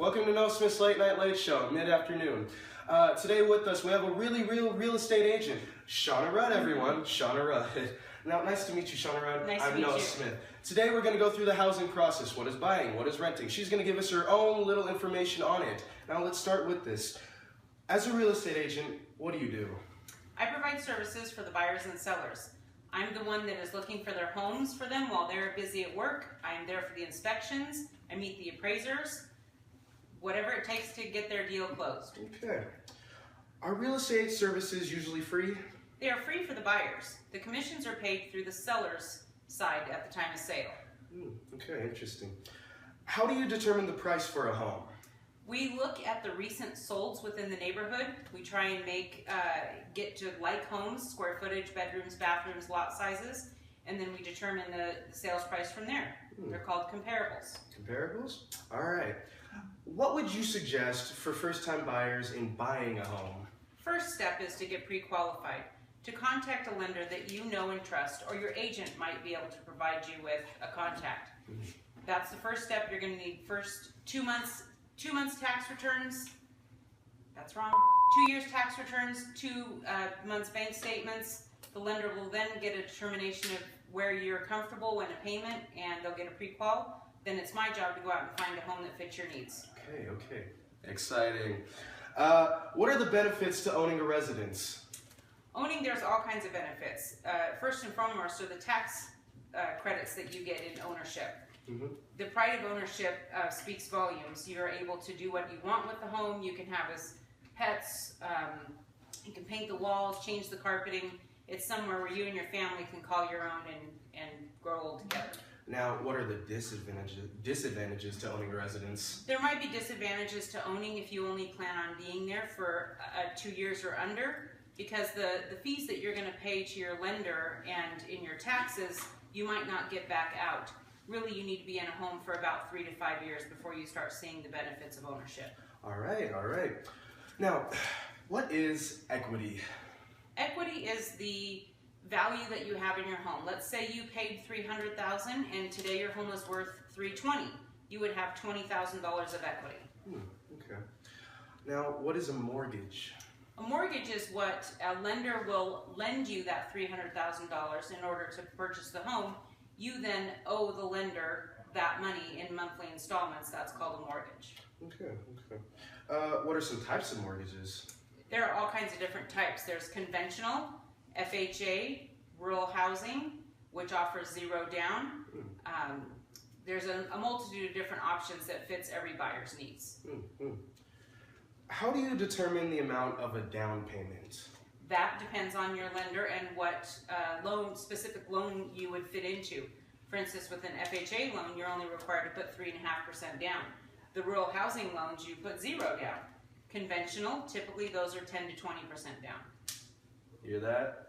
Welcome to Noah Smith's Late Night Late Show, mid-afternoon. Today with us, we have a really real estate agent, Shana Rudd, everyone. Shana Rudd. Now, nice to meet you, Shana Rudd. Nice to I'm meet Noah you. Smith. Today we're going to go through the housing process. What is buying? What is renting? She's going to give us her own little information on it. Now, let's start with this. As a real estate agent, what do you do? I provide services for the buyers and sellers. I'm the one that is looking for their homes for them while they're busy at work. I'm there for the inspections. I meet the appraisers. Whatever it takes to get their deal closed. Okay. Are real estate services usually free? They are free for the buyers. The commissions are paid through the seller's side at the time of sale. Okay, interesting. How do you determine the price for a home? We look at the recent solds within the neighborhood. We try and get to like homes, square footage, bedrooms, bathrooms, lot sizes, and then we determine the sales price from there. They're called comparables. Comparables? All right. What would you suggest for first-time buyers in buying a home? First step is to get pre-qualified. To contact a lender that you know and trust, or your agent might be able to provide you with a contact. That's the first step. You're going to need first 2 months tax returns. That's wrong. 2 years tax returns, 2 months bank statements. The lender will then get a determination of where you're comfortable and a payment, and they'll get a pre-qual. Then it's my job to go out and find a home that fits your needs. Okay. Exciting. What are the benefits to owning a residence? Owning, there's all kinds of benefits. First and foremost are the tax credits that you get in ownership. The pride of ownership speaks volumes. You're able to do what you want with the home. You can have as pets. You can paint the walls, change the carpeting. It's somewhere where you and your family can call your own and grow old together. Now, what are the disadvantages to owning a residence? There might be disadvantages to owning if you only plan on being there for 2 years or under, because the fees that you're going to pay to your lender and in your taxes, you might not get back out. Really, you need to be in a home for about 3 to 5 years before you start seeing the benefits of ownership. All right. Now, what is equity? Equity is the value that you have in your home. Let's say you paid $300,000 and today your home is worth $320,000. You would have $20,000 of equity. Okay. Now, what is a mortgage? A mortgage is what a lender will lend you that $300,000 in order to purchase the home. You then owe the lender that money in monthly installments. That's called a mortgage. Okay. What are some types of mortgages? There are all kinds of different types. There's conventional, FHA, rural housing, which offers 0 down. There's a multitude of different options that fits every buyer's needs. How do you determine the amount of a down payment? That depends on your lender and what specific loan you would fit into. For instance, with an FHA loan, you're only required to put 3.5% down. The rural housing loans, you put 0 down. Conventional, typically those are 10 to 20% down. Hear that?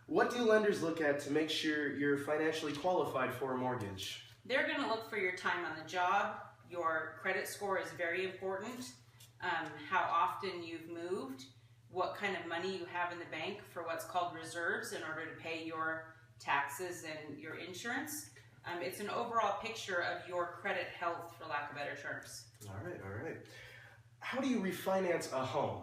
What do lenders look at to make sure you're financially qualified for a mortgage? They're going to look for your time on the job. Your credit score is very important. How often you've moved, what kind of money you have in the bank for what's called reserves in order to pay your taxes and your insurance. It's an overall picture of your credit health, for lack of better terms. All right. How do you refinance a home?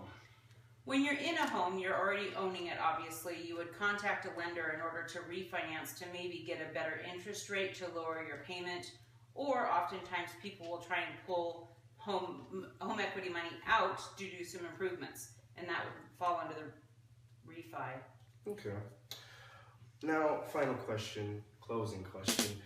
When you're in a home, you're already owning it, obviously. You would contact a lender in order to refinance to maybe get a better interest rate to lower your payment, or oftentimes people will try and pull home equity money out to do some improvements, and that would fall under the refi. Okay. Now, final question, closing question.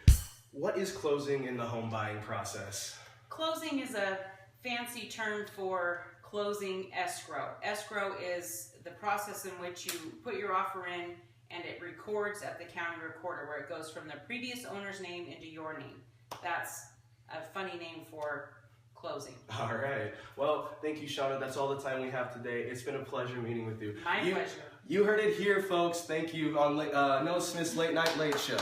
What is closing in the home buying process? Closing is a fancy term for closing escrow. Escrow is the process in which you put your offer in and it records at the county recorder, where it goes from the previous owner's name into your name. That's a funny name for closing. All right. Well, thank you, Shana. That's all the time we have today. It's been a pleasure meeting with you. My pleasure. You heard it here, folks. Thank you on Noah Smith's Late Night Late Show.